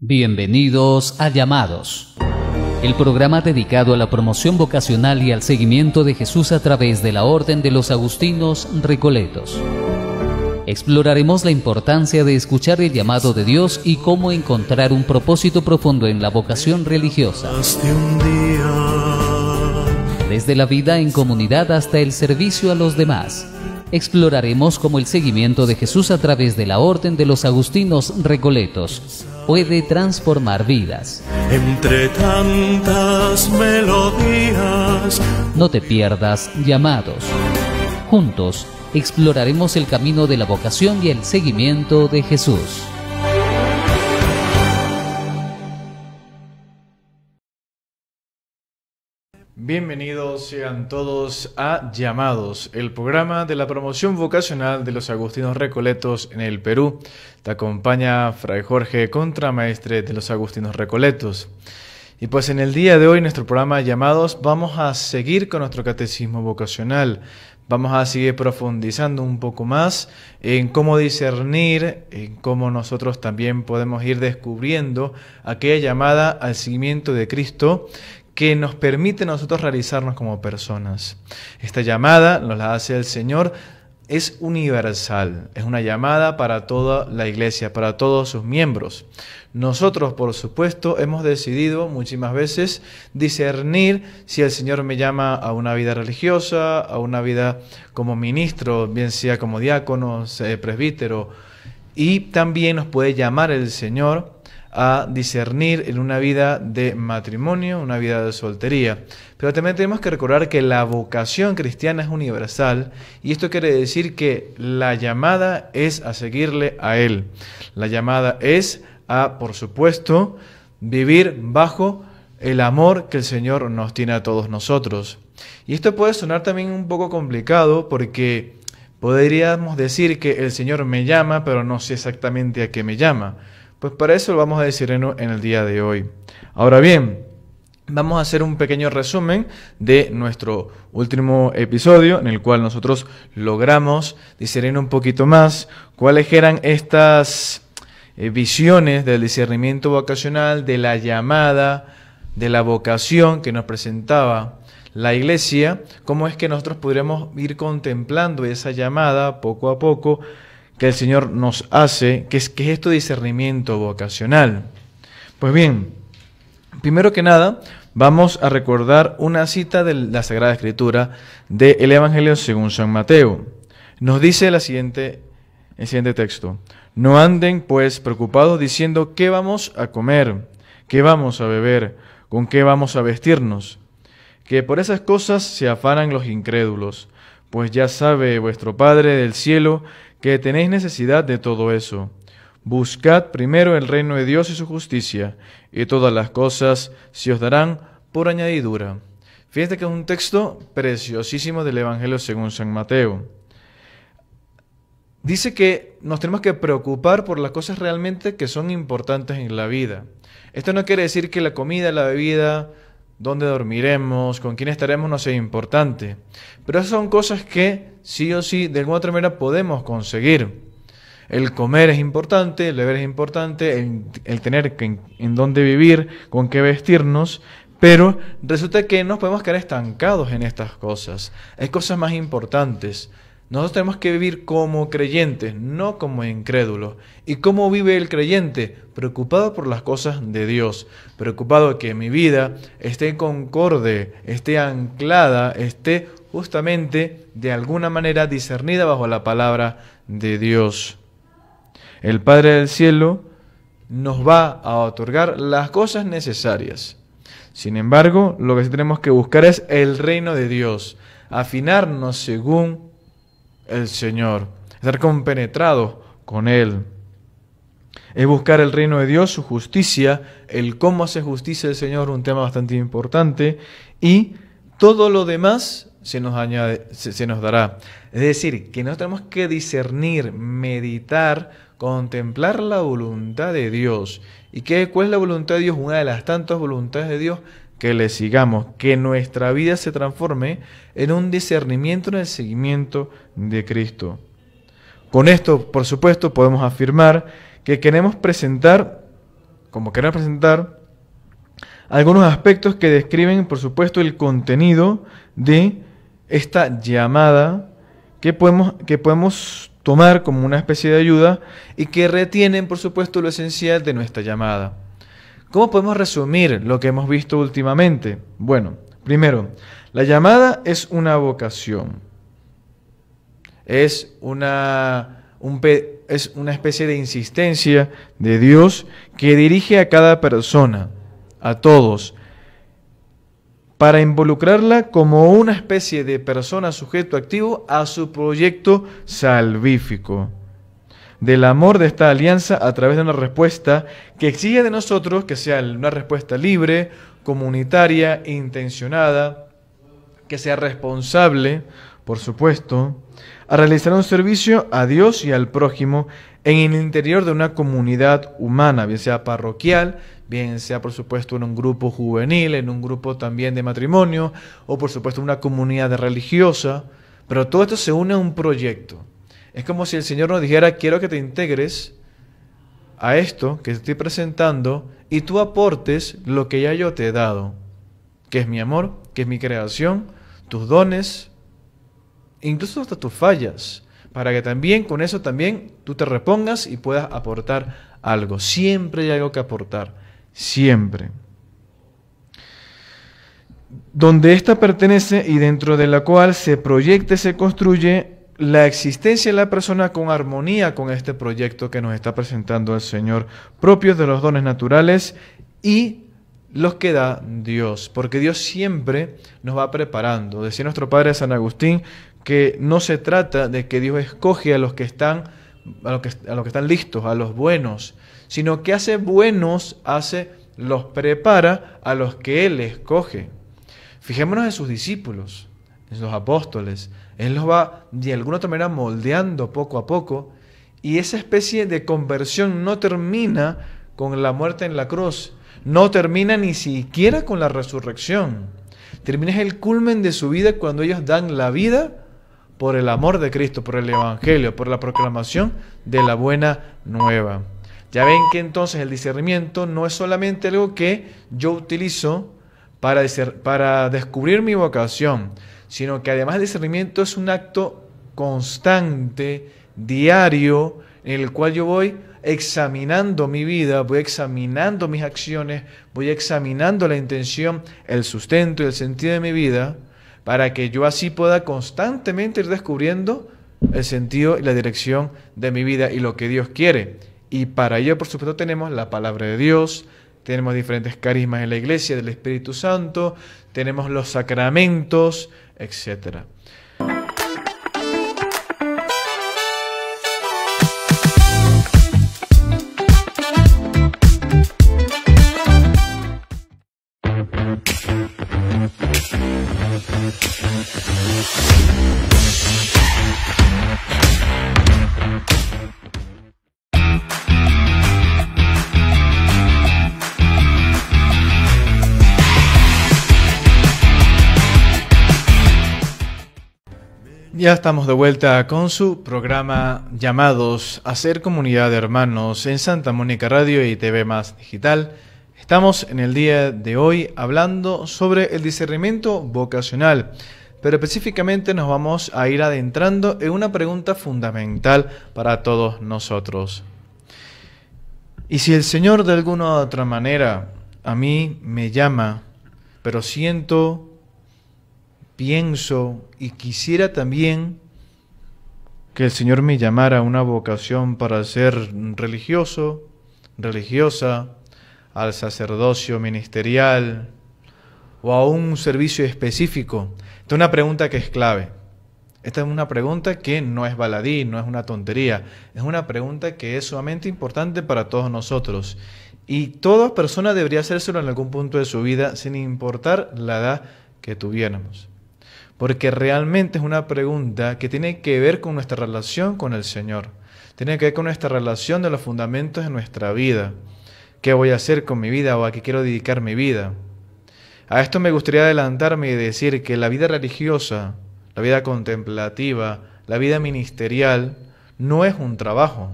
Bienvenidos a Llamados, el programa dedicado a la promoción vocacional y al seguimiento de Jesús a través de la Orden de los Agustinos Recoletos. Exploraremos la importancia de escuchar el llamado de Dios y cómo encontrar un propósito profundo en la vocación religiosa. Desde la vida en comunidad hasta el servicio a los demás. Exploraremos cómo el seguimiento de Jesús a través de la Orden de los Agustinos Recoletos puede transformar vidas. Entre tantas melodías. No te pierdas Llamados. Juntos exploraremos el camino de la vocación y el seguimiento de Jesús. Bienvenidos sean todos a Llamados, el programa de la promoción vocacional de los Agustinos Recoletos en el Perú. Te acompaña Fray Jorge, contramaestre de los Agustinos Recoletos. Y pues en el día de hoy, en nuestro programa Llamados, vamos a seguir con nuestro catecismo vocacional. Vamos a seguir profundizando un poco más en cómo discernir, en cómo nosotros también podemos ir descubriendo aquella llamada al seguimiento de Cristo que nos permite a nosotros realizarnos como personas. Esta llamada nos la hace el Señor, es universal, es una llamada para toda la Iglesia, para todos sus miembros. Nosotros, por supuesto, hemos decidido muchísimas veces discernir si el Señor me llama a una vida religiosa, a una vida como ministro, bien sea como diácono, presbítero, y también nos puede llamar el Señor a discernir en una vida de matrimonio, una vida de soltería. Pero también tenemos que recordar que la vocación cristiana es universal y esto quiere decir que la llamada es a seguirle a Él. La llamada es a, por supuesto, vivir bajo el amor que el Señor nos tiene a todos nosotros. Y esto puede sonar también un poco complicado porque podríamos decir que el Señor me llama, pero no sé exactamente a qué me llama. Pues para eso lo vamos a decir en el día de hoy. Ahora bien, vamos a hacer un pequeño resumen de nuestro último episodio en el cual nosotros logramos discernir un poquito más cuáles eran estas visiones del discernimiento vocacional, de la llamada, de la vocación que nos presentaba la Iglesia, cómo es que nosotros podríamos ir contemplando esa llamada poco a poco que el Señor nos hace, que es esto de discernimiento vocacional. Pues bien, primero que nada, vamos a recordar una cita de la Sagrada Escritura del Evangelio según San Mateo. Nos dice el siguiente texto: no anden pues preocupados diciendo ¿qué vamos a comer? ¿Qué vamos a beber? ¿Con qué vamos a vestirnos? Que por esas cosas se afanan los incrédulos, pues ya sabe vuestro Padre del cielo que tenéis necesidad de todo eso. Buscad primero el reino de Dios y su justicia, y todas las cosas se os darán por añadidura. Fíjate que es un texto preciosísimo del Evangelio según San Mateo. Dice que nos tenemos que preocupar por las cosas realmente que son importantes en la vida. Esto no quiere decir que la comida, la bebida, dónde dormiremos, con quién estaremos, no sea importante. Pero esas son cosas que sí o sí, de alguna otra manera, podemos conseguir. El comer es importante, el beber es importante, el tener en dónde vivir, con qué vestirnos, pero resulta que no podemos quedar estancados en estas cosas. Hay cosas más importantes. Nosotros tenemos que vivir como creyentes, no como incrédulos. ¿Y cómo vive el creyente? Preocupado por las cosas de Dios, preocupado que mi vida esté concorde, esté anclada, esté justamente de alguna manera discernida bajo la palabra de Dios. El Padre del cielo nos va a otorgar las cosas necesarias. Sin embargo, lo que sí tenemos que buscar es el reino de Dios, afinarnos según el Señor, estar compenetrados con Él. Es buscar el reino de Dios, su justicia, el cómo hace justicia el Señor, un tema bastante importante, y todo lo demás se nos dará. Es decir, que nosotros tenemos que discernir, meditar, contemplar la voluntad de Dios. ¿Y cuál es la voluntad de Dios? Una de las tantas voluntades de Dios, que le sigamos, que nuestra vida se transforme en un discernimiento en el seguimiento de Cristo. Con esto, por supuesto, podemos afirmar que queremos presentar como querer presentar, algunos aspectos que describen, por supuesto, el contenido de esta llamada que podemos tomar como una especie de ayuda y que retienen, por supuesto, lo esencial de nuestra llamada. ¿Cómo podemos resumir lo que hemos visto últimamente? Bueno, primero, la llamada es una vocación. Es una especie de insistencia de Dios que dirige a cada persona, a todos, para involucrarla como una especie de persona sujeto activo a su proyecto salvífico. Del amor de esta alianza a través de una respuesta que exige de nosotros que sea una respuesta libre, comunitaria, intencionada, que sea responsable, por supuesto, a realizar un servicio a Dios y al prójimo en el interior de una comunidad humana, bien sea parroquial, bien sea por supuesto en un grupo juvenil, en un grupo también de matrimonio, o por supuesto una comunidad religiosa, pero todo esto se une a un proyecto. Es como si el Señor nos dijera, quiero que te integres a esto que te estoy presentando y tú aportes lo que ya yo te he dado, que es mi amor, que es mi creación, tus dones, incluso hasta tus fallas, para que también con eso también tú te repongas y puedas aportar algo. Siempre hay algo que aportar, siempre. Donde ésta pertenece y dentro de la cual se proyecta y se construye la existencia de la persona con armonía con este proyecto que nos está presentando el Señor, propios de los dones naturales y los que da Dios, porque Dios siempre nos va preparando. Decía nuestro padre San Agustín que no se trata de que Dios escoge a los que están listos, a los buenos, sino que hace buenos, los prepara a los que Él escoge. Fijémonos en sus discípulos, en los apóstoles. Él los va de alguna otra manera moldeando poco a poco, y esa especie de conversión no termina con la muerte en la cruz, no termina ni siquiera con la resurrección. Termina el culmen de su vida cuando ellos dan la vida por el amor de Cristo, por el Evangelio, por la proclamación de la buena nueva. Ya ven que entonces el discernimiento no es solamente algo que yo utilizo para descubrir mi vocación, sino que además el discernimiento es un acto constante, diario, en el cual yo voy examinando mi vida, voy examinando mis acciones, voy examinando la intención, el sustento y el sentido de mi vida, para que yo así pueda constantemente ir descubriendo el sentido y la dirección de mi vida y lo que Dios quiere. Y para ello, por supuesto, tenemos la palabra de Dios, tenemos diferentes carismas en la iglesia del Espíritu Santo, tenemos los sacramentos, etc. Ya estamos de vuelta con su programa Llamados a ser comunidad de hermanos en Santa Mónica Radio y TV Más Digital. Estamos en el día de hoy hablando sobre el discernimiento vocacional, pero específicamente nos vamos a ir adentrando en una pregunta fundamental para todos nosotros. ¿Y si el Señor de alguna u otra manera a mí me llama, pero pienso y quisiera también que el Señor me llamara a una vocación para ser religioso, religiosa, al sacerdocio ministerial o a un servicio específico? Esta es una pregunta que es clave. Esta es una pregunta que no es baladí, no es una tontería. Es una pregunta que es sumamente importante para todos nosotros. Y toda persona debería hacérselo en algún punto de su vida, sin importar la edad que tuviéramos. Porque realmente es una pregunta que tiene que ver con nuestra relación con el Señor. Tiene que ver con nuestra relación de los fundamentos de nuestra vida. ¿Qué voy a hacer con mi vida o a qué quiero dedicar mi vida? A esto me gustaría adelantarme y decir que la vida religiosa, la vida contemplativa, la vida ministerial, no es un trabajo.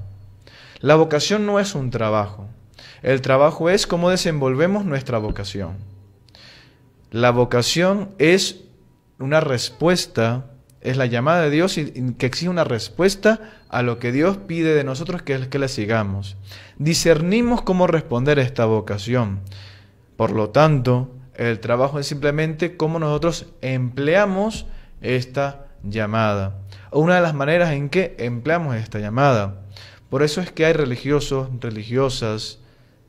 La vocación no es un trabajo. El trabajo es cómo desenvolvemos nuestra vocación. La vocación es una respuesta, es la llamada de Dios y que exige una respuesta a lo que Dios pide de nosotros, que es que le sigamos. Discernimos cómo responder a esta vocación. Por lo tanto, el trabajo es simplemente cómo nosotros empleamos esta llamada, o una de las maneras en que empleamos esta llamada. Por eso es que hay religiosos, religiosas,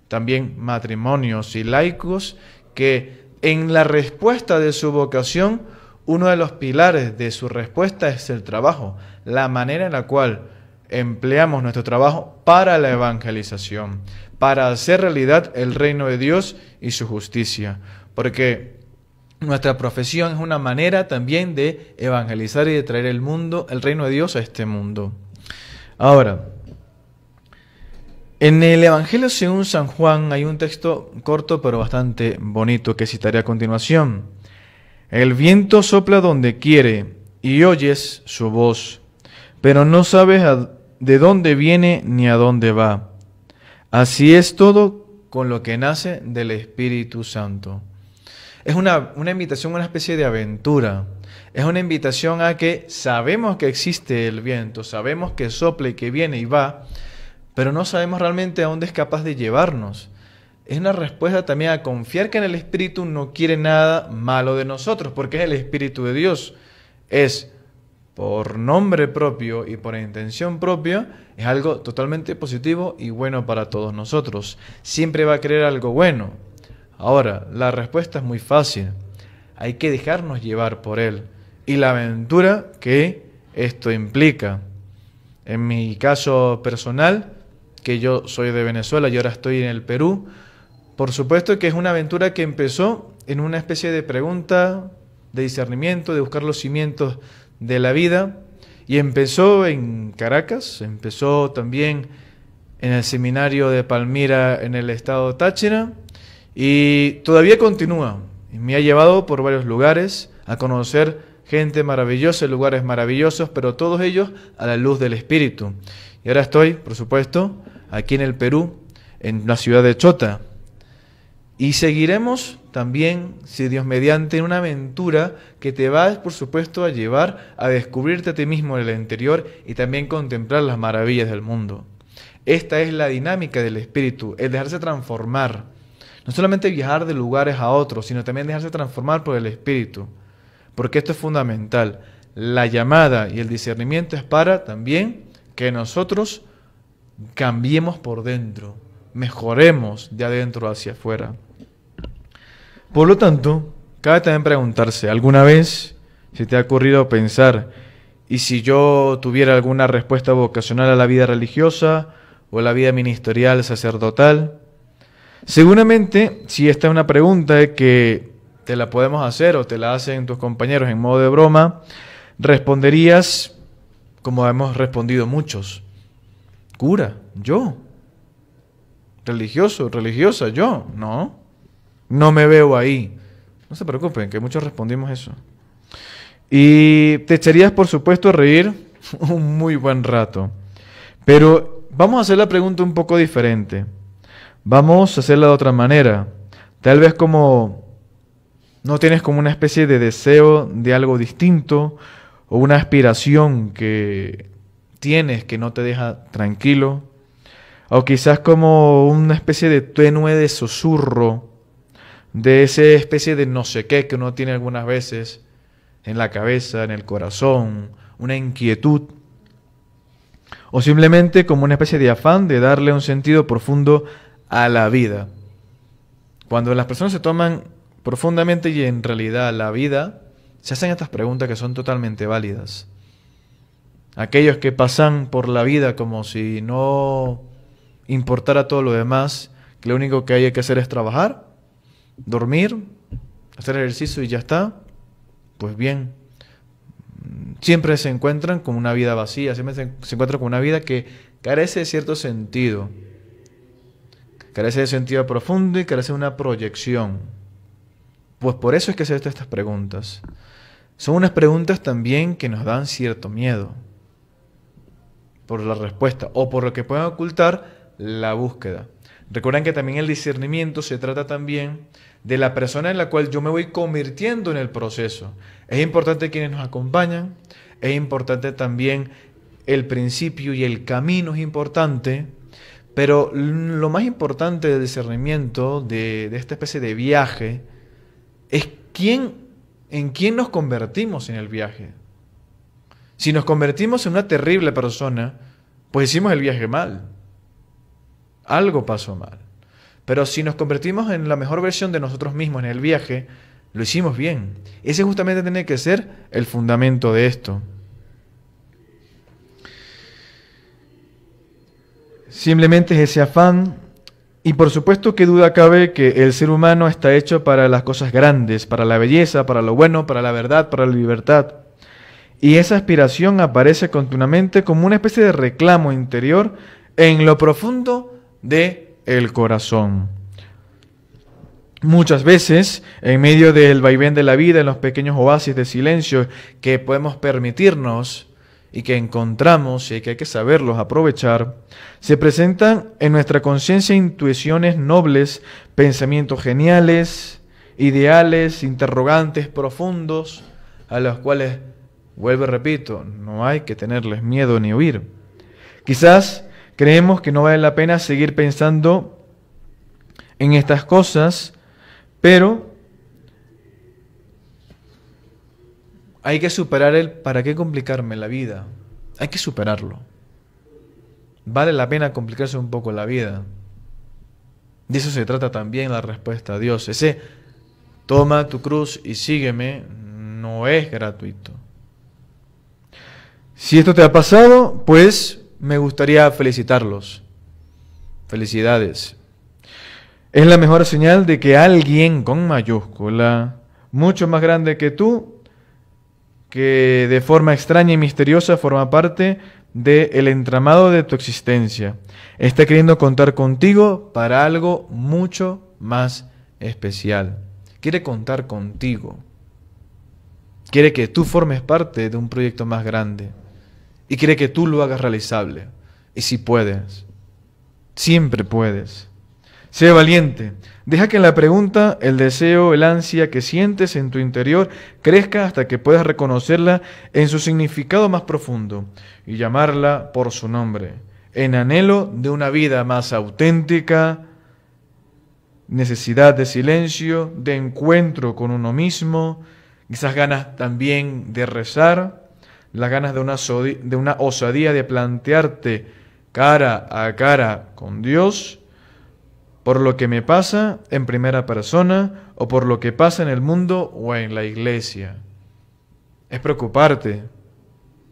también matrimonios y laicos que en la respuesta de su vocación, uno de los pilares de su respuesta es el trabajo, la manera en la cual empleamos nuestro trabajo para la evangelización, para hacer realidad el reino de Dios y su justicia. Porque nuestra profesión es una manera también de evangelizar y de traer el reino de Dios a este mundo. Ahora, en el Evangelio según San Juan hay un texto corto pero bastante bonito que citaré a continuación. El viento sopla donde quiere y oyes su voz, pero no sabes de dónde viene ni a dónde va. Así es todo con lo que nace del Espíritu Santo. Es una invitación, una especie de aventura. Es una invitación a que sabemos que existe el viento, sabemos que sopla y que viene y va, pero no sabemos realmente a dónde es capaz de llevarnos. Es una respuesta también a confiar que en el Espíritu no quiere nada malo de nosotros, porque es el Espíritu de Dios. Es por nombre propio y por intención propia, es algo totalmente positivo y bueno para todos nosotros. Siempre va a querer algo bueno. Ahora, la respuesta es muy fácil. Hay que dejarnos llevar por Él y la aventura que esto implica. En mi caso personal, que yo soy de Venezuela y ahora estoy en el Perú, por supuesto que es una aventura que empezó en una especie de pregunta, de discernimiento, de buscar los cimientos de la vida, y empezó en Caracas, empezó también en el seminario de Palmira en el estado Táchira, y todavía continúa, y me ha llevado por varios lugares a conocer gente maravillosa, lugares maravillosos, pero todos ellos a la luz del Espíritu. Y ahora estoy, por supuesto, aquí en el Perú, en la ciudad de Chota. Y seguiremos también, si Dios mediante, en una aventura que te va, por supuesto, a llevar a descubrirte a ti mismo en el interior y también contemplar las maravillas del mundo. Esta es la dinámica del Espíritu, el dejarse transformar. No solamente viajar de lugares a otros, sino también dejarse transformar por el Espíritu. Porque esto es fundamental. La llamada y el discernimiento es para también que nosotros cambiemos por dentro, mejoremos de adentro hacia afuera. Por lo tanto, cabe también preguntarse, ¿alguna vez se te ha ocurrido pensar, y si yo tuviera alguna respuesta vocacional a la vida religiosa o a la vida ministerial, sacerdotal? Seguramente, si esta es una pregunta que te la podemos hacer o te la hacen tus compañeros en modo de broma, responderías como hemos respondido muchos. Cura, yo. Religioso, religiosa, yo. No me veo ahí. No se preocupen, que muchos respondimos eso. Y te echarías, por supuesto, a reír un muy buen rato. Pero vamos a hacer la pregunta un poco diferente. Vamos a hacerla de otra manera. Tal vez como no tienes como una especie de deseo de algo distinto o una aspiración que tienes que no te deja tranquilo, o quizás como una especie de tenue de susurro, de esa especie de no sé qué que uno tiene algunas veces en la cabeza, en el corazón, una inquietud, o simplemente como una especie de afán de darle un sentido profundo a la vida. Cuando las personas se toman profundamente y en realidad la vida, se hacen estas preguntas que son totalmente válidas. Aquellos que pasan por la vida como si no importara todo lo demás, que lo único que hay que hacer es trabajar, dormir, hacer ejercicio y ya está, pues bien, siempre se encuentran con una vida vacía, siempre se encuentran con una vida que carece de cierto sentido, carece de sentido profundo y carece de una proyección. Pues por eso es que se hacen estas preguntas. Son unas preguntas también que nos dan cierto miedo por la respuesta o por lo que pueden ocultar la búsqueda. Recuerden que también el discernimiento se trata también de la persona en la cual yo me voy convirtiendo en el proceso. Es importante quienes nos acompañan, es importante también el principio y el camino es importante, pero lo más importante del discernimiento, de esta especie de viaje, es en quién nos convertimos en el viaje. Si nos convertimos en una terrible persona, pues hicimos el viaje mal. Algo pasó mal. Pero si nos convertimos en la mejor versión de nosotros mismos en el viaje, lo hicimos bien. Ese justamente tiene que ser el fundamento de esto. Simplemente es ese afán, y por supuesto que duda cabe que el ser humano está hecho para las cosas grandes, para la belleza, para lo bueno, para la verdad, para la libertad. Y esa aspiración aparece continuamente como una especie de reclamo interior en lo profundo del corazón. Muchas veces, en medio del vaivén de la vida, en los pequeños oasis de silencio que podemos permitirnos y que encontramos y que hay que saberlos aprovechar, se presentan en nuestra conciencia intuiciones nobles, pensamientos geniales, ideales, interrogantes profundos, a los cuales, vuelvo y repito, no hay que tenerles miedo ni huir. Quizás creemos que no vale la pena seguir pensando en estas cosas, pero hay que superar el ¿para qué complicarme la vida? Hay que superarlo. Vale la pena complicarse un poco la vida. De eso se trata también la respuesta a Dios. Ese toma tu cruz y sígueme no es gratuito. Si esto te ha pasado, pues me gustaría felicitarlos. Felicidades. Es la mejor señal de que alguien con mayúscula, mucho más grande que tú, que de forma extraña y misteriosa forma parte del entramado de tu existencia, está queriendo contar contigo para algo mucho más especial. Quiere contar contigo. Quiere que tú formes parte de un proyecto más grande. Y quiere que tú lo hagas realizable. Y si puedes, siempre puedes. Sé valiente. Deja que la pregunta, el deseo, el ansia que sientes en tu interior crezca hasta que puedas reconocerla en su significado más profundo y llamarla por su nombre. En anhelo de una vida más auténtica, necesidad de silencio, de encuentro con uno mismo, quizás ganas también de rezar, las ganas de una osadía de plantearte cara a cara con Dios, por lo que me pasa en primera persona o por lo que pasa en el mundo o en la iglesia. Es preocuparte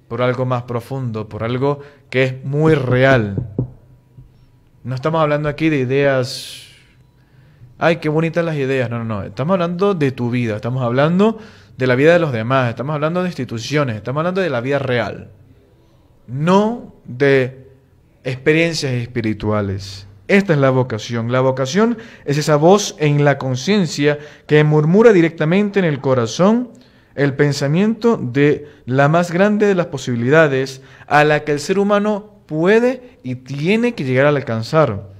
por algo más profundo, por algo que es muy real. No estamos hablando aquí de ideas, ay, qué bonitas las ideas. No. Estamos hablando de tu vida, estamos hablando de la vida de los demás, estamos hablando de instituciones, estamos hablando de la vida real. No de experiencias espirituales. Esta es la vocación. La vocación es esa voz en la conciencia que murmura directamente en el corazón el pensamiento de la más grande de las posibilidades a la que el ser humano puede y tiene que llegar a alcanzar.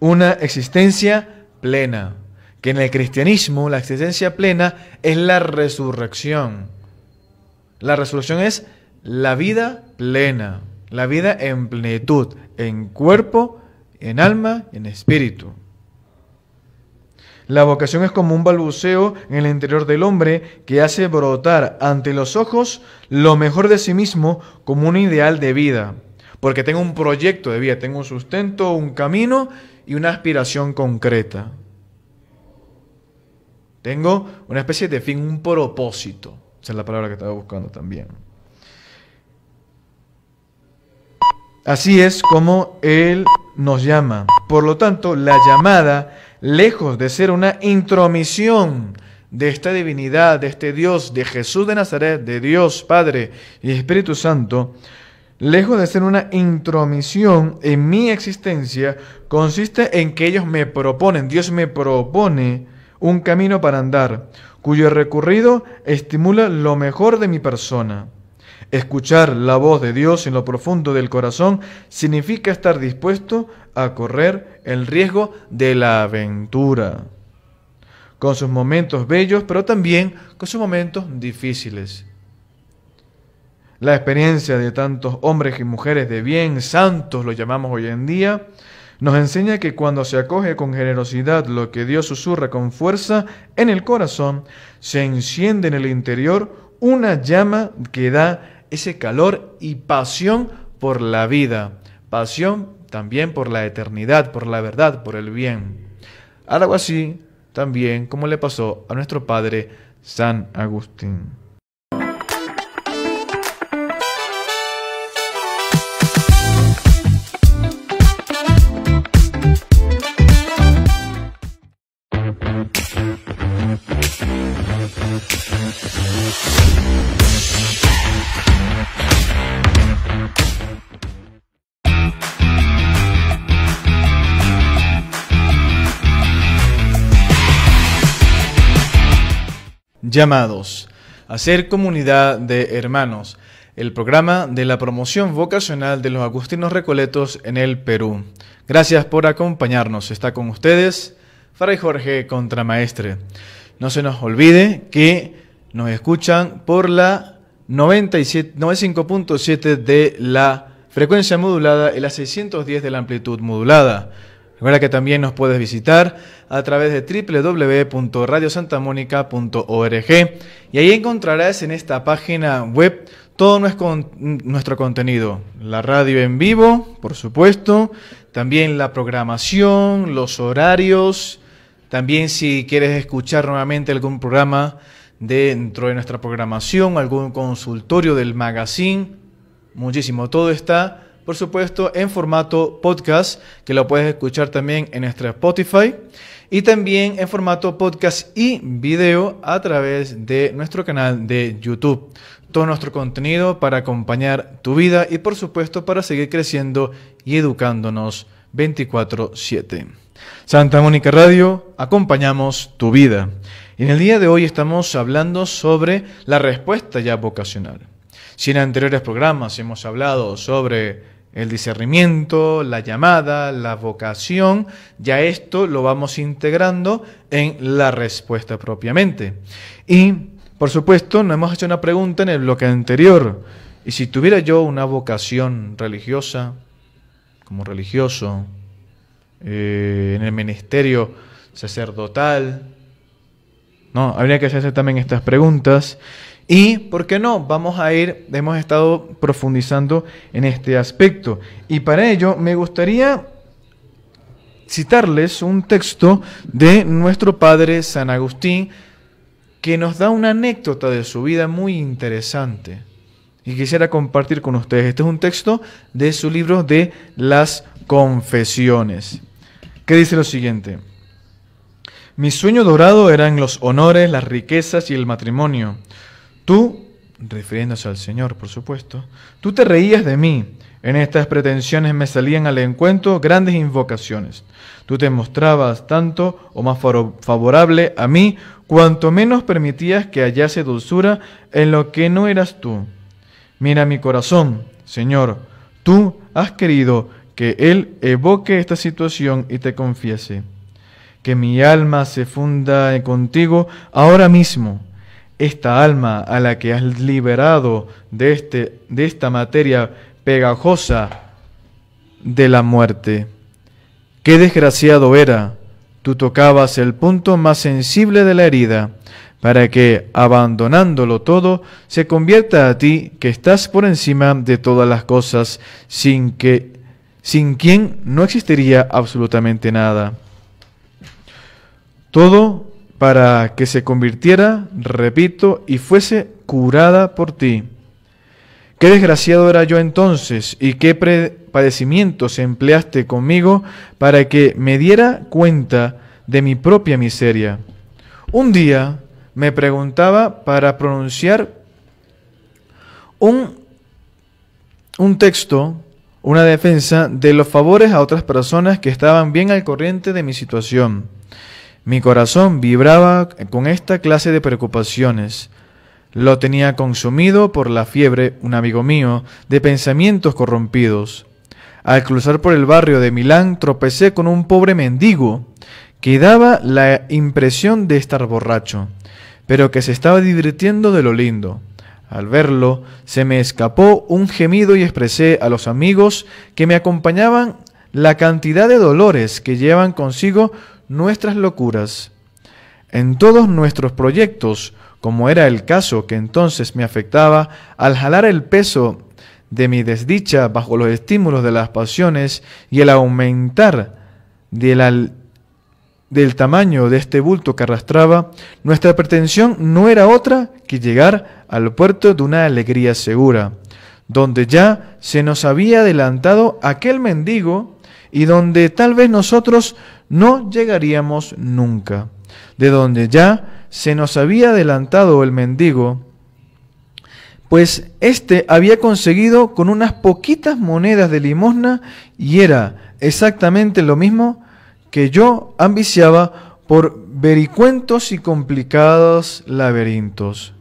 Una existencia plena, que en el cristianismo la existencia plena es la resurrección. La resurrección es la vida plena, la vida en plenitud, en cuerpo, en alma y en espíritu. La vocación es como un balbuceo en el interior del hombre que hace brotar ante los ojos lo mejor de sí mismo como un ideal de vida. Porque tengo un proyecto de vida, tengo un sustento, un camino y una aspiración concreta. Tengo una especie de fin, un propósito. Esa es la palabra que estaba buscando también. Así es como Él nos llama. Por lo tanto, la llamada, lejos de ser una intromisión de esta divinidad, de este Dios, de Jesús de Nazaret, de Dios Padre y Espíritu Santo, lejos de ser una intromisión en mi existencia, consiste en que ellos me proponen, Dios me propone un camino para andar, cuyo recorrido estimula lo mejor de mi persona. Escuchar la voz de Dios en lo profundo del corazón significa estar dispuesto a correr el riesgo de la aventura, con sus momentos bellos, pero también con sus momentos difíciles. La experiencia de tantos hombres y mujeres de bien, santos lo llamamos hoy en día, nos enseña que cuando se acoge con generosidad lo que Dios susurra con fuerza en el corazón, se enciende en el interior una llama que da ese calor y pasión por la vida, pasión también por la eternidad, por la verdad, por el bien. Algo así también como le pasó a nuestro padre San Agustín. Llamados a ser comunidad de hermanos, el programa de la promoción vocacional de los agustinos recoletos en el Perú. Gracias por acompañarnos. Está con ustedes Fray Jorge Contramaestre. No se nos olvide que nos escuchan por la 95.7 de la frecuencia modulada y la 610 de la amplitud modulada. Recuerda que también nos puedes visitar a través de www.radiosantamonica.org y ahí encontrarás en esta página web todo nuestro contenido. La radio en vivo, por supuesto, también la programación, los horarios, también si quieres escuchar nuevamente algún programa dentro de nuestra programación, algún consultorio del magazine, muchísimo. Todo está, por supuesto, en formato podcast, que lo puedes escuchar también en nuestra Spotify y también en formato podcast y video a través de nuestro canal de YouTube. Todo nuestro contenido para acompañar tu vida y, por supuesto, para seguir creciendo y educándonos 24/7. Santa Mónica Radio, acompañamos tu vida. Y en el día de hoy estamos hablando sobre la respuesta ya vocacional. Si en anteriores programas hemos hablado sobre el discernimiento, la llamada, la vocación, ya esto lo vamos integrando en la respuesta propiamente. Y, por supuesto, nos hemos hecho una pregunta en el bloque anterior. ¿Y si tuviera yo una vocación religiosa, como religioso, en el ministerio sacerdotal? No, habría que hacerse también estas preguntas. Y, ¿por qué no? Hemos estado profundizando en este aspecto. Y para ello me gustaría citarles un texto de nuestro padre San Agustín que nos da una anécdota de su vida muy interesante. Y quisiera compartir con ustedes. Este es un texto de su libro de las Confesiones, que dice lo siguiente: mi sueño dorado eran los honores, las riquezas y el matrimonio. Tú, refiriéndose al Señor, por supuesto, tú te reías de mí. En estas pretensiones me salían al encuentro grandes invocaciones. Tú te mostrabas tanto o más favorable a mí, cuanto menos permitías que hallase dulzura en lo que no eras tú. Mira mi corazón, Señor, tú has querido que Él evoque esta situación y te confiese. Que mi alma se funda contigo ahora mismo. Esta alma a la que has liberado de esta materia pegajosa de la muerte. Qué desgraciado era. Tú tocabas el punto más sensible de la herida, para que, abandonándolo todo, se convierta a ti, que estás por encima de todas las cosas, sin quien no existiría absolutamente nada. Todo para que se convirtiera, repito, y fuese curada por ti. Qué desgraciado era yo entonces, y qué padecimientos empleaste conmigo para que me diera cuenta de mi propia miseria. Un día me preguntaba para pronunciar un texto, una defensa de los favores a otras personas que estaban bien al corriente de mi situación. Mi corazón vibraba con esta clase de preocupaciones. Lo tenía consumido por la fiebre un amigo mío de pensamientos corrompidos. Al cruzar por el barrio de Milán tropecé con un pobre mendigo que daba la impresión de estar borracho, pero que se estaba divirtiendo de lo lindo. Al verlo, se me escapó un gemido y expresé a los amigos que me acompañaban la cantidad de dolores que llevan consigo nuestras locuras. En todos nuestros proyectos, como era el caso que entonces me afectaba, al jalar el peso de mi desdicha bajo los estímulos de las pasiones y el aumentar del tamaño de este bulto que arrastraba, nuestra pretensión no era otra que llegar al puerto de una alegría segura, donde ya se nos había adelantado aquel mendigo y donde tal vez nosotros no llegaríamos nunca, de donde ya se nos había adelantado el mendigo, pues éste había conseguido con unas poquitas monedas de limosna y era exactamente lo mismo que yo ambiciaba por vericuentos y complicados laberintos.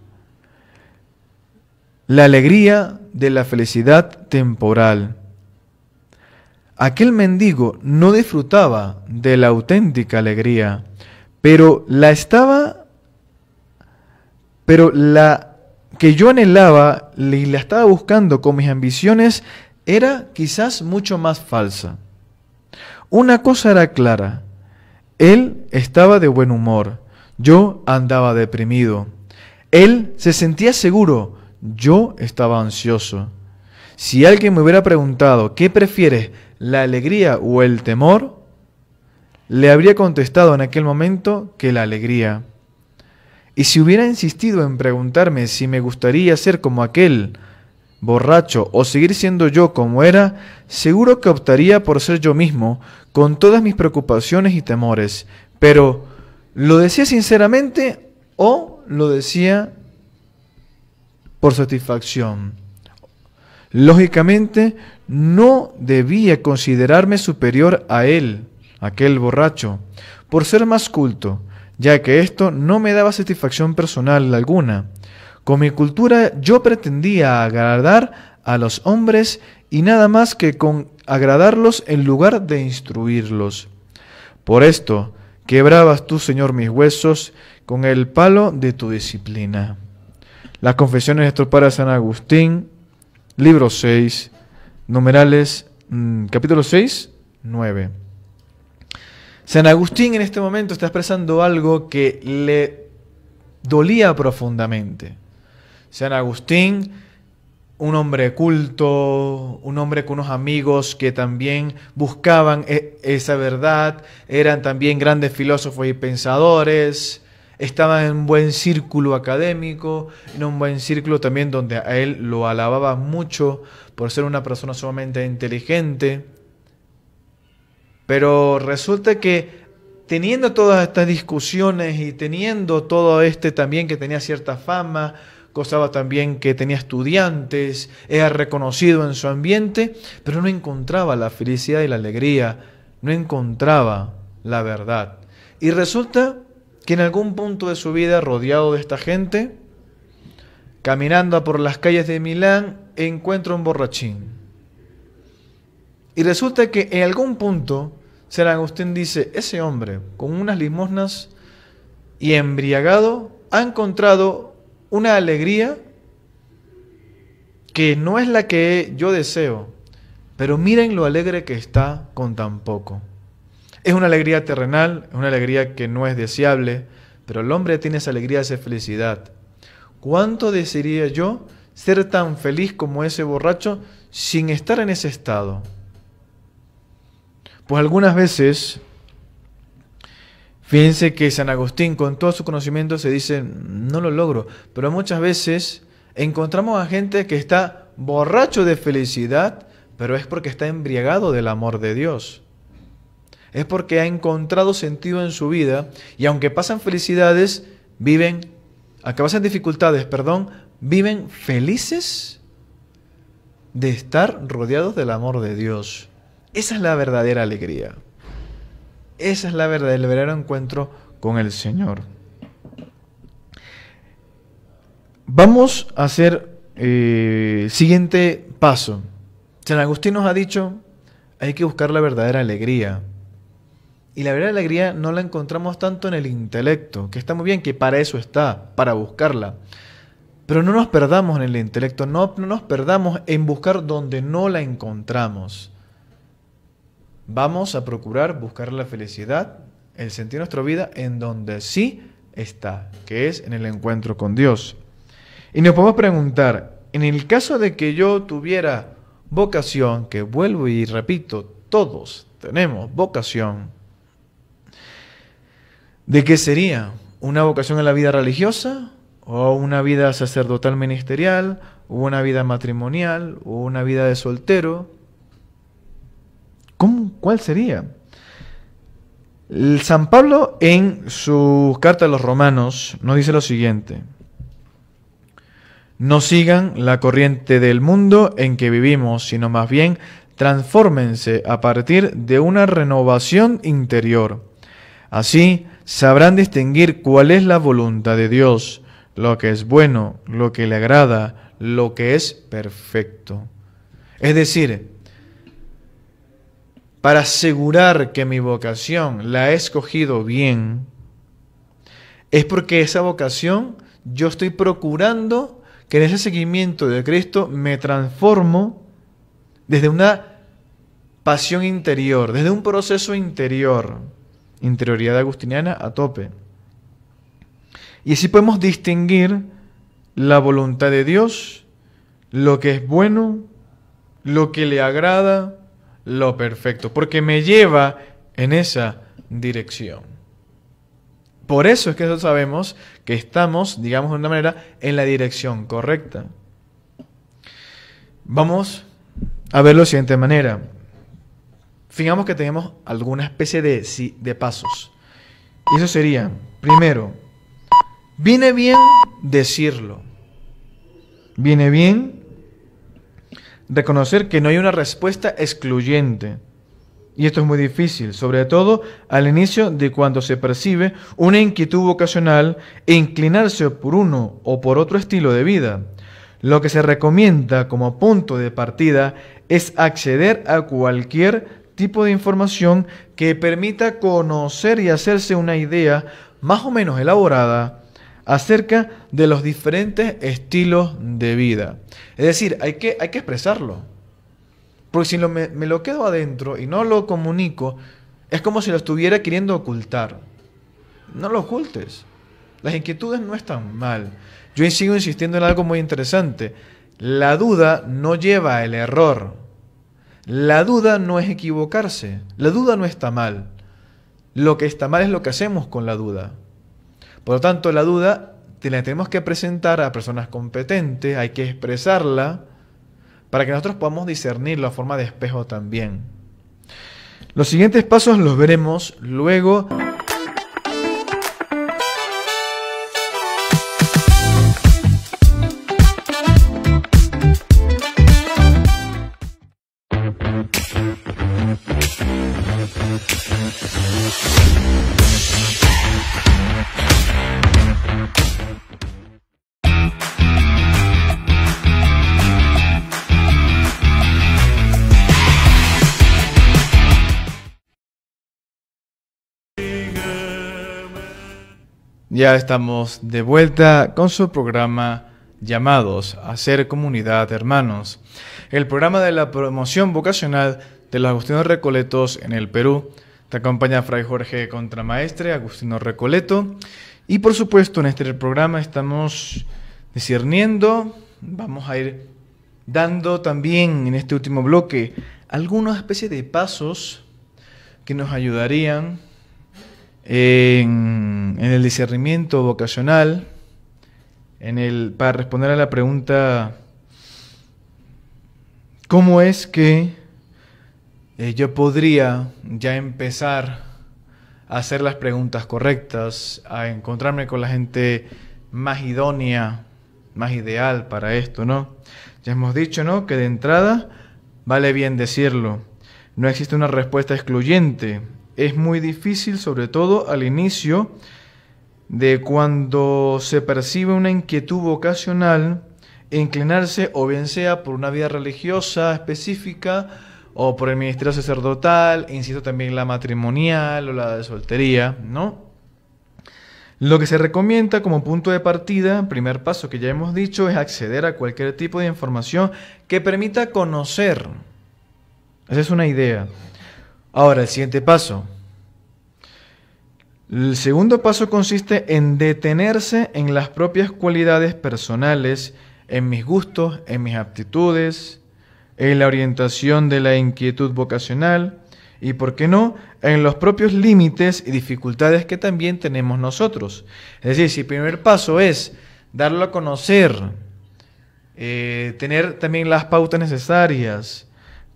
La alegría de la felicidad temporal. Aquel mendigo no disfrutaba de la auténtica alegría, pero la que yo anhelaba y la estaba buscando con mis ambiciones era quizás mucho más falsa. Una cosa era clara, él estaba de buen humor, yo andaba deprimido. Él se sentía seguro, yo estaba ansioso. Si alguien me hubiera preguntado, ¿qué prefieres, la alegría o el temor?, le habría contestado en aquel momento que la alegría. Y si hubiera insistido en preguntarme si me gustaría ser como aquel borracho o seguir siendo yo como era, seguro que optaría por ser yo mismo, con todas mis preocupaciones y temores. Pero, ¿lo decía sinceramente o lo decía por satisfacción? Lógicamente, no debía considerarme superior a él, aquel borracho, por ser más culto, ya que esto no me daba satisfacción personal alguna. Con mi cultura yo pretendía agradar a los hombres y nada más que con agradarlos en lugar de instruirlos. Por esto quebrabas tú, Señor, mis huesos con el palo de tu disciplina. Las Confesiones de nuestro Padre San Agustín, libro 6, numerales, capítulo 6, 9. San Agustín en este momento está expresando algo que le dolía profundamente. San Agustín, un hombre culto, un hombre con unos amigos que también buscaban esa verdad, eran también grandes filósofos y pensadores, estaban en un buen círculo académico, en un buen círculo también donde a él lo alababa mucho por ser una persona sumamente inteligente. Pero resulta que teniendo todas estas discusiones y teniendo todo también que tenía cierta fama, gozaba también que tenía estudiantes, era reconocido en su ambiente, pero no encontraba la felicidad y la alegría, no encontraba la verdad. Y resulta que en algún punto de su vida, rodeado de esta gente, caminando por las calles de Milán, encuentra un borrachín. Y resulta que en algún punto San Agustín dice, ese hombre con unas limosnas y embriagado ha encontrado una alegría que no es la que yo deseo, pero miren lo alegre que está con tan poco. Es una alegría terrenal, es una alegría que no es deseable, pero el hombre tiene esa alegría, esa felicidad. ¿Cuánto desearía yo ser tan feliz como ese borracho sin estar en ese estado? Pues algunas veces, fíjense que San Agustín con todo su conocimiento se dice, no lo logro, pero muchas veces encontramos a gente que está borracho de felicidad, pero es porque está embriagado del amor de Dios. Es porque ha encontrado sentido en su vida y aunque pasan felicidades, aunque pasan dificultades, viven felices de estar rodeados del amor de Dios. Esa es la verdadera alegría. Esa es el verdadero encuentro con el Señor. Vamos a hacer siguiente paso. San Agustín nos ha dicho, hay que buscar la verdadera alegría. Y la verdadera alegría no la encontramos tanto en el intelecto, que está muy bien, que para eso está, para buscarla. Pero no nos perdamos en el intelecto, no nos perdamos en buscar donde no la encontramos. Vamos a procurar buscar la felicidad, el sentido de nuestra vida, en donde sí está, que es en el encuentro con Dios. Y nos podemos preguntar, en el caso de que yo tuviera vocación, que vuelvo y repito, todos tenemos vocación, ¿de qué sería? ¿Una vocación en la vida religiosa? ¿O una vida sacerdotal ministerial? ¿O una vida matrimonial? ¿O una vida de soltero? ¿Cuál sería? San Pablo en su carta a los Romanos nos dice lo siguiente: no sigan la corriente del mundo en que vivimos, sino más bien transfórmense a partir de una renovación interior. Así sabrán distinguir cuál es la voluntad de Dios, lo que es bueno, lo que le agrada, lo que es perfecto. Es decir, para asegurar que mi vocación la he escogido bien, es porque esa vocación yo estoy procurando que en ese seguimiento de Cristo me transformo desde una pasión interior, desde un proceso interior, interioridad agustiniana a tope. Y así podemos distinguir la voluntad de Dios, lo que es bueno, lo que le agrada, lo perfecto, porque me lleva en esa dirección. Por eso es que nosotros sabemos que estamos, digamos de una manera, en la dirección correcta. Vamos a verlo de la siguiente manera. Fijamos que tenemos alguna especie de pasos. Y eso sería, primero, viene bien decirlo. Viene bien reconocer que no hay una respuesta excluyente. Y esto es muy difícil, sobre todo al inicio de cuando se percibe una inquietud vocacional e inclinarse por uno o por otro estilo de vida. Lo que se recomienda como punto de partida es acceder a cualquier tipo de información que permita conocer y hacerse una idea más o menos elaborada acerca de los diferentes estilos de vida. Es decir, hay que expresarlo. Porque si me lo quedo adentro y no lo comunico, es como si lo estuviera queriendo ocultar. No lo ocultes. Las inquietudes no están mal. Yo sigo insistiendo en algo muy interesante. La duda no lleva al error. La duda no es equivocarse. La duda no está mal. Lo que está mal es lo que hacemos con la duda. Por lo tanto, la duda la tenemos que presentar a personas competentes, hay que expresarla para que nosotros podamos discernir la forma de espejo también. Los siguientes pasos los veremos luego. Ya estamos de vuelta con su programa Llamados a ser comunidad, hermanos. El programa de la promoción vocacional de los Agustinos Recoletos en el Perú. Te acompaña Fray Jorge Contramaestre, Agustino Recoleto. Y por supuesto en este programa estamos discerniendo, vamos a ir dando también en este último bloque algunas especies de pasos que nos ayudarían en el discernimiento vocacional, para responder a la pregunta ¿cómo es que yo podría ya empezar a hacer las preguntas correctas, a encontrarme con la gente más idónea, más ideal para esto, ¿no? Ya hemos dicho, ¿no?, que de entrada vale bien decirlo, no existe una respuesta excluyente. Es muy difícil, sobre todo al inicio de cuando se percibe una inquietud vocacional, inclinarse o bien sea por una vida religiosa específica o por el ministerio sacerdotal, insisto también la matrimonial o la de soltería, ¿no? Lo que se recomienda como punto de partida, primer paso que ya hemos dicho, es acceder a cualquier tipo de información que permita conocer. Esa es una idea. Ahora, el siguiente paso. El segundo paso consiste en detenerse en las propias cualidades personales, en mis gustos, en mis aptitudes, en la orientación de la inquietud vocacional y, ¿por qué no?, en los propios límites y dificultades que también tenemos nosotros. Es decir, si el primer paso es darlo a conocer, tener también las pautas necesarias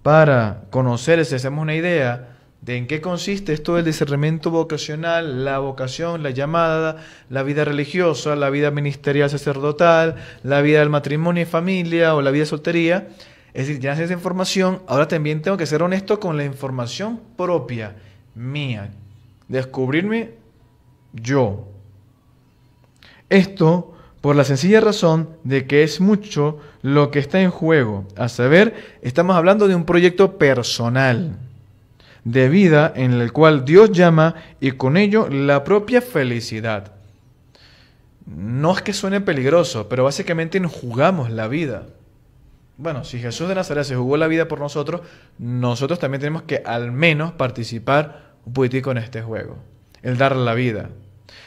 para conocer, si hacemos una idea de en qué consiste esto del discernimiento vocacional, la vocación, la llamada, la vida religiosa, la vida ministerial sacerdotal, la vida del matrimonio y familia o la vida de soltería. Es decir, ya sé esa información, ahora también tengo que ser honesto con la información propia, mía, descubrirme yo. Esto por la sencilla razón de que es mucho lo que está en juego. A saber, estamos hablando de un proyecto personal, de vida en el cual Dios llama y con ello la propia felicidad. No es que suene peligroso, pero básicamente nos jugamos la vida. Bueno, si Jesús de Nazaret se jugó la vida por nosotros, nosotros también tenemos que al menos participar un poquitico en este juego, el dar la vida.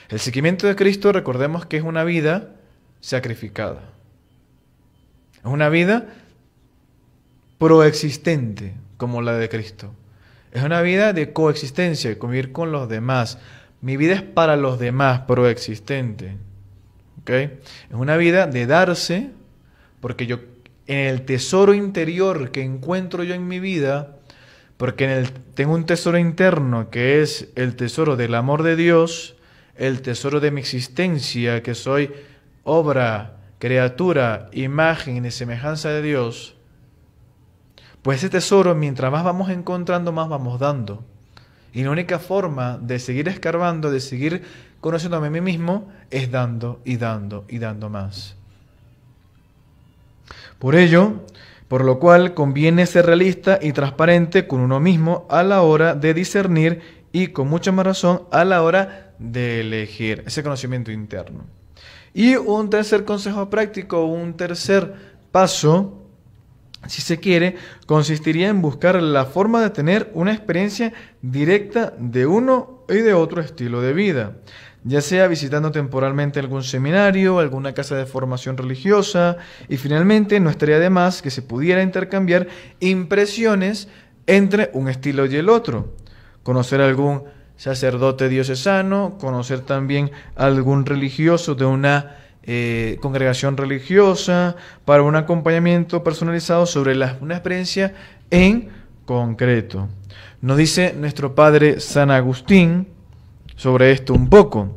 El seguimiento de Cristo, recordemos que es una vida sacrificada. Es una vida proexistente, como la de Cristo. Es una vida de coexistencia, de convivir con los demás. Mi vida es para los demás, proexistente. ¿Okay? Es una vida de darse, porque yo en el tesoro interior que encuentro yo en mi vida, porque tengo un tesoro interno que es el tesoro del amor de Dios, el tesoro de mi existencia, que soy obra, criatura, imagen y semejanza de Dios. Pues ese tesoro, mientras más vamos encontrando, más vamos dando. Y la única forma de seguir escarbando, de seguir conociéndome a mí mismo, es dando y dando y dando más. Por ello, por lo cual conviene ser realista y transparente con uno mismo a la hora de discernir y con mucha más razón a la hora de elegir ese conocimiento interno. Y un tercer consejo práctico, un tercer paso, si se quiere, consistiría en buscar la forma de tener una experiencia directa de uno y de otro estilo de vida, ya sea visitando temporalmente algún seminario, alguna casa de formación religiosa, y finalmente no estaría de más que se pudiera intercambiar impresiones entre un estilo y el otro, conocer algún sacerdote diocesano, conocer también algún religioso de una congregación religiosa, para un acompañamiento personalizado sobre una experiencia en concreto. Nos dice nuestro padre San Agustín sobre esto un poco.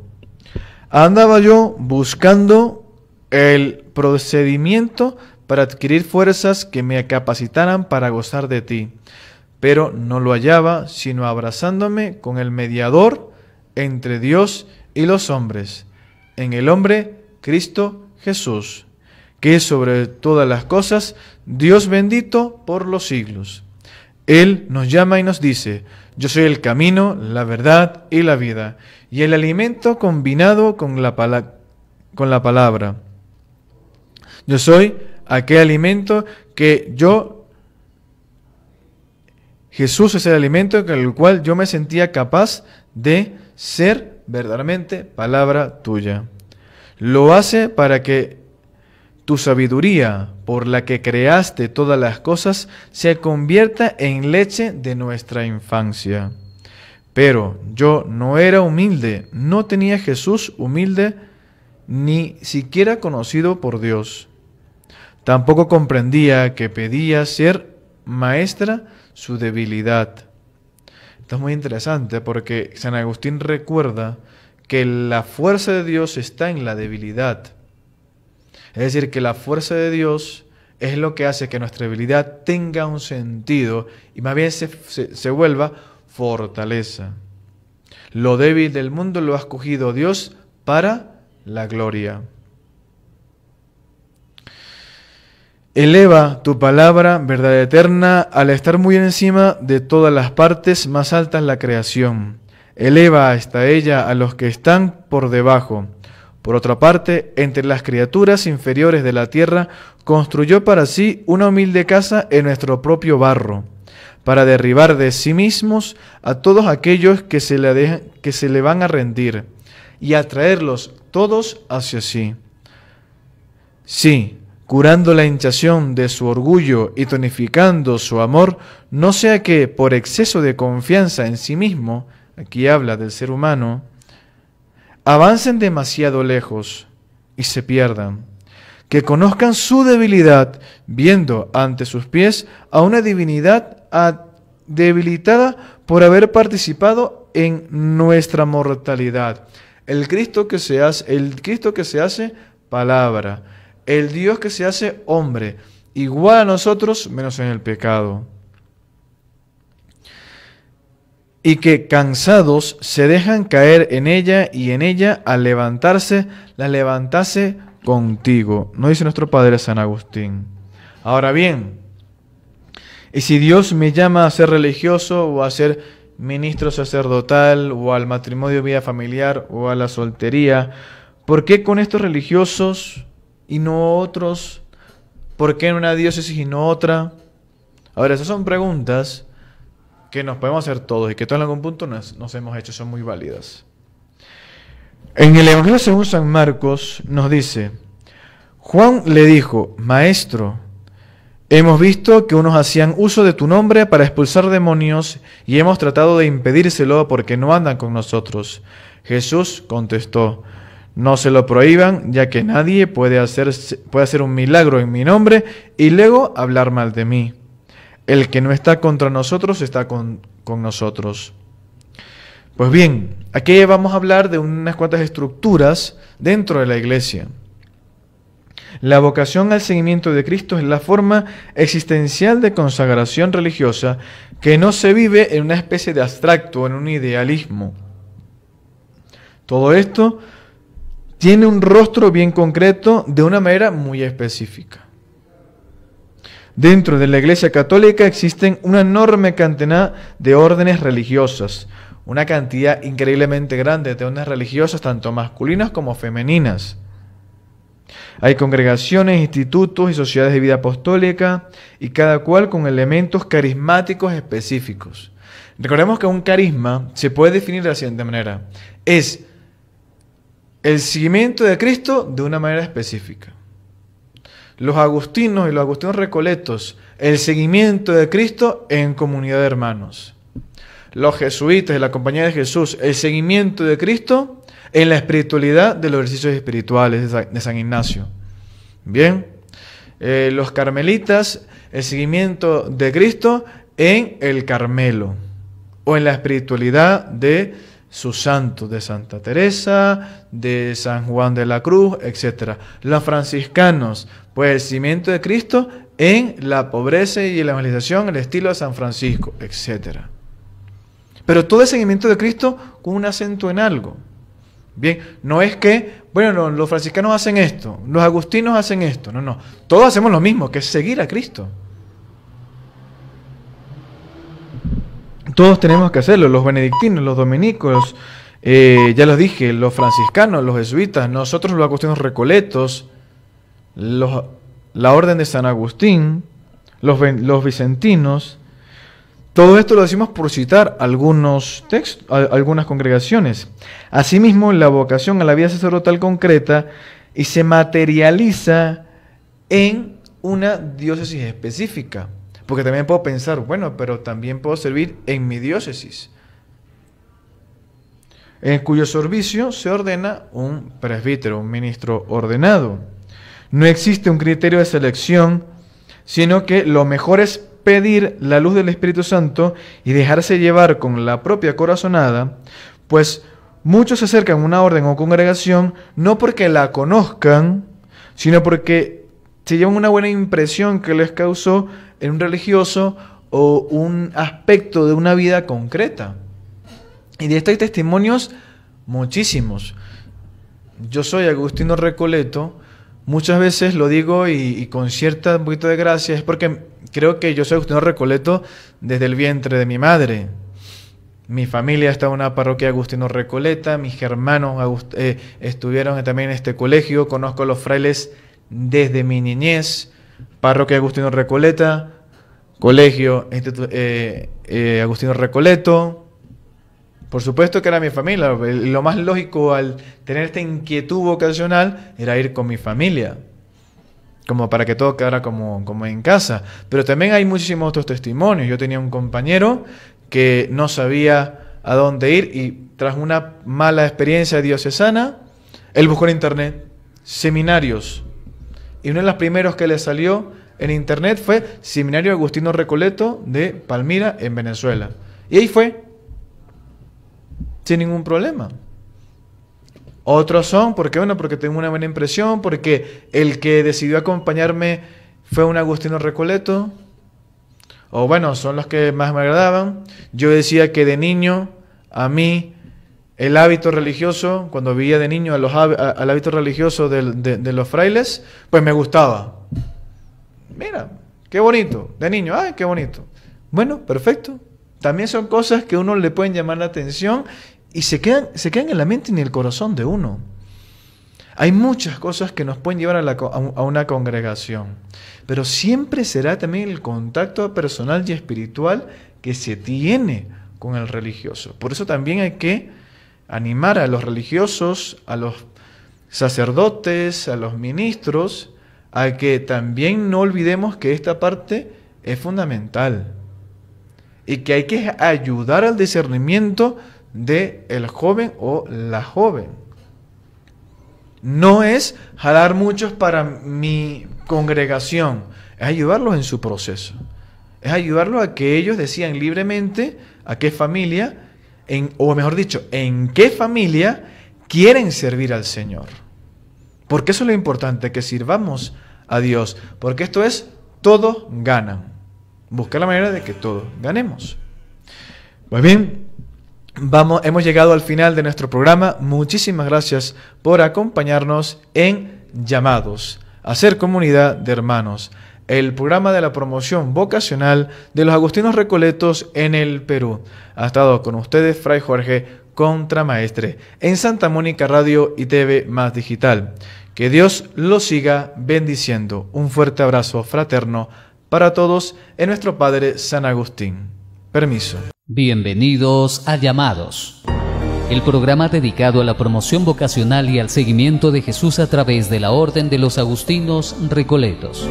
Andaba yo buscando el procedimiento para adquirir fuerzas que me capacitaran para gozar de ti, pero no lo hallaba sino abrazándome con el mediador entre Dios y los hombres, en el hombre Cristo Jesús, que es sobre todas las cosas Dios bendito por los siglos. Él nos llama y nos dice: yo soy el camino, la verdad y la vida, y el alimento combinado con la palabra. Yo soy aquel alimento que Jesús es el alimento con el cual yo me sentía capaz de ser verdaderamente palabra tuya. Lo hace para que tu sabiduría, por la que creaste todas las cosas, se convierta en leche de nuestra infancia. Pero yo no era humilde, no tenía Jesús humilde, ni siquiera conocido por Dios. Tampoco comprendía que pedía ser maestra su debilidad. Esto es muy interesante porque San Agustín recuerda que la fuerza de Dios está en la debilidad. Es decir, que la fuerza de Dios es lo que hace que nuestra debilidad tenga un sentido y más bien se vuelva fortaleza. Lo débil del mundo lo ha escogido Dios para la gloria. Eleva tu palabra, verdad eterna, al estar muy encima de todas las partes más altas la creación. Eleva hasta ella a los que están por debajo. Por otra parte, entre las criaturas inferiores de la tierra, construyó para sí una humilde casa en nuestro propio barro, para derribar de sí mismos a todos aquellos que se le van a rendir, y atraerlos todos hacia sí. Sí, curando la hinchazón de su orgullo y tonificando su amor, no sea que, por exceso de confianza en sí mismo, aquí habla del ser humano, avancen demasiado lejos y se pierdan, que conozcan su debilidad, viendo ante sus pies a una divinidad debilitada por haber participado en nuestra mortalidad. El Cristo que se hace palabra, el Dios que se hace hombre, igual a nosotros, menos en el pecado. Y que cansados se dejan caer en ella, y en ella al levantarse, la levantase contigo. ¿No dice nuestro Padre San Agustín? Ahora bien, y si Dios me llama a ser religioso o a ser ministro sacerdotal o al matrimonio, vida familiar o a la soltería, ¿por qué con estos religiosos y no otros? ¿Por qué en una diócesis y no otra? Ahora, esas son preguntas que nos podemos hacer todos y que todos en algún punto nos hemos hecho, son muy válidas. En el Evangelio según San Marcos nos dice: Juan le dijo: Maestro, hemos visto que unos hacían uso de tu nombre para expulsar demonios y hemos tratado de impedírselo porque no andan con nosotros. Jesús contestó: No se lo prohíban, ya que nadie puede hacer un milagro en mi nombre y luego hablar mal de mí. El que no está contra nosotros está con nosotros. Pues bien, aquí vamos a hablar de unas cuantas estructuras dentro de la Iglesia. La vocación al seguimiento de Cristo es la forma existencial de consagración religiosa que no se vive en una especie de abstracto, en un idealismo. Todo esto tiene un rostro bien concreto de una manera muy específica. Dentro de la Iglesia Católica existen una enorme cantidad de órdenes religiosas, una cantidad increíblemente grande de órdenes religiosas, tanto masculinas como femeninas. Hay congregaciones, institutos y sociedades de vida apostólica, y cada cual con elementos carismáticos específicos. Recordemos que un carisma se puede definir de la siguiente manera: es el seguimiento de Cristo de una manera específica. Los agustinos y los agustinos recoletos, el seguimiento de Cristo en comunidad de hermanos. Los jesuitas y la Compañía de Jesús, el seguimiento de Cristo en la espiritualidad de los ejercicios espirituales de San Ignacio. Bien, los carmelitas, el seguimiento de Cristo en el Carmelo o en la espiritualidad de sus santos, de Santa Teresa, de San Juan de la Cruz, etc. Los franciscanos, pues el seguimiento de Cristo en la pobreza y la evangelización, el estilo de San Francisco, etc. Pero todo el seguimiento de Cristo con un acento en algo. Bien, no es que, bueno, los franciscanos hacen esto, los agustinos hacen esto, no. Todos hacemos lo mismo, que es seguir a Cristo. Todos tenemos que hacerlo, los benedictinos, los dominicos, ya los dije, los franciscanos, los jesuitas, nosotros los agustinos recoletos, la orden de San Agustín, los vicentinos. Todo esto lo decimos por citar algunos textos, algunas congregaciones. Asimismo, la vocación a la vida sacerdotal concreta y se materializa en una diócesis específica. Porque también puedo pensar, bueno, pero también puedo servir en mi diócesis, en cuyo servicio se ordena un presbítero, un ministro ordenado. No existe un criterio de selección, sino que lo mejor es pedir la luz del Espíritu Santo y dejarse llevar con la propia corazonada, pues muchos se acercan a una orden o congregación no porque la conozcan, sino porque se llevan una buena impresión que les causó en un religioso o un aspecto de una vida concreta. Y de esto hay testimonios muchísimos. yo soy agustino recoleto, muchas veces lo digo y con cierta un poquito de gracia, es porque creo que yo soy agustino recoleto desde el vientre de mi madre. Mi familia está en una parroquia agustino recoleta, mis hermanos estuvieron también en este colegio, conozco a los frailes desde mi niñez, parroquia agustino recoleta, colegio agustino recoleto. Por supuesto que era mi familia. Lo más lógico al tener esta inquietud vocacional era ir con mi familia, como para que todo quedara como en casa. Pero también hay muchísimos otros testimonios. Yo tenía un compañero que no sabía a dónde ir y tras una mala experiencia diocesana, él buscó en internet seminarios. Y uno de los primeros que le salió en internet fue Seminario Agustino Recoleto de Palmira, en Venezuela. Y ahí fue, sin ningún problema. Otros son, porque tengo una buena impresión, porque el que decidió acompañarme fue un agustino recoleto, o bueno, son los que más me agradaban. Yo decía que de niño, a mí, el hábito religioso, cuando veía de niño al hábito religioso de los frailes, pues me gustaba. Mira, qué bonito, de niño, ay, qué bonito. Bueno, perfecto. También son cosas que a uno le pueden llamar la atención y se quedan en la mente y en el corazón de uno. Hay muchas cosas que nos pueden llevar a una congregación, pero siempre será también el contacto personal y espiritual que se tiene con el religioso. Por eso también hay que animar a los religiosos, a los sacerdotes, a los ministros, a que también no olvidemos que esta parte es fundamental y que hay que ayudar al discernimiento del joven o la joven. No es jalar muchos para mi congregación, es ayudarlos en su proceso, es ayudarlos a que ellos decidan libremente a qué familia, o mejor dicho, en qué familia quieren servir al Señor. Porque eso es lo importante, que sirvamos a Dios, porque esto es todos ganan. Buscar la manera de que todos ganemos. Pues bien, hemos llegado al final de nuestro programa. Muchísimas gracias por acompañarnos en Llamados a ser comunidad de hermanos, el programa de la promoción vocacional de los agustinos recoletos en el Perú. Ha estado con ustedes Fray Jorge Contramaestre en Santa Mónica Radio y TV Más Digital. Que Dios los siga bendiciendo. Un fuerte abrazo fraterno para todos en nuestro Padre San Agustín. Permiso. Bienvenidos a Llamados, el programa dedicado a la promoción vocacional y al seguimiento de Jesús a través de la Orden de los Agustinos Recoletos.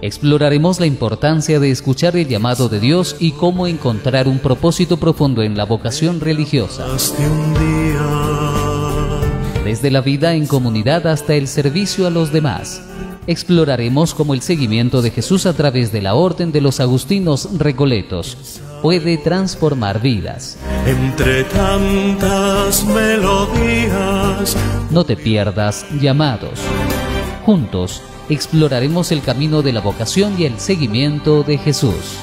Exploraremos la importancia de escuchar el llamado de Dios y cómo encontrar un propósito profundo en la vocación religiosa. Desde la vida en comunidad hasta el servicio a los demás. Exploraremos cómo el seguimiento de Jesús a través de la Orden de los Agustinos Recoletos puede transformar vidas. Entre tantas melodías. No te pierdas Llamados. Juntos exploraremos el camino de la vocación y el seguimiento de Jesús.